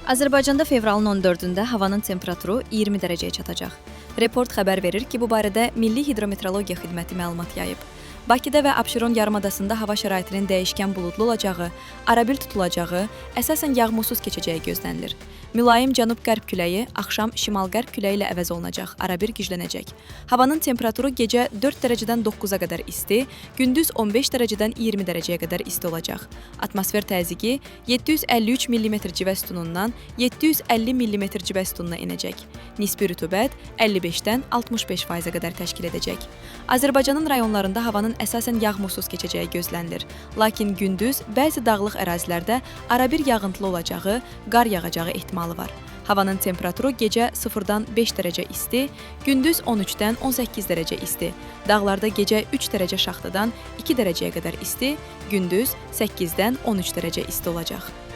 Azərbaycanda fevralın 14-də havanın temperaturu 20 dərəcəyə çatacaq. Report xəbər verir ki, bu barədə Milli Hidrometeorologiya Xidməti məlumat yayıb. Bakıda və Abşeron yarımadasında hava şəraitinin dəyişkən buludlu olacağı, arabir tutulacağı, əsasən yağmursuz keçəcəyi gözlənilir. Mülayim cənub-qərb küləyi axşam şimal-qərb küləyi ilə əvəz olunacaq, arabir güclənəcək. Havanın temperaturu gecə 4 dərəcədən 9-a qədər isti, gündüz 15 dərəcədən 20 dərəcəyə qədər isti olacaq. Atmosfer təzyiqi 753 mm civə sütunundan 750 mm civə sütununa enəcək. Nisbi rütubət 55-dən 65%-ə qədər təşkil edəcək. Azərbaycanın rayonlarında havanın əsasən yağmursuz keçəcəyi gözlənilir. Lakin gündüz bəzi dağlıq ərazilərdə arabir yağıntılı olacağı, qar yağacağı ehtimalı var. Havanın temperaturu gecə 0-dan 5 dərəcə isti, gündüz 13-dən 18 dərəcə isti. Dağlarda gecə 3 dərəcə şaxtadan 2 dərəcəyə qədər isti, gündüz 8-dən 13 dərəcə isti olacaq.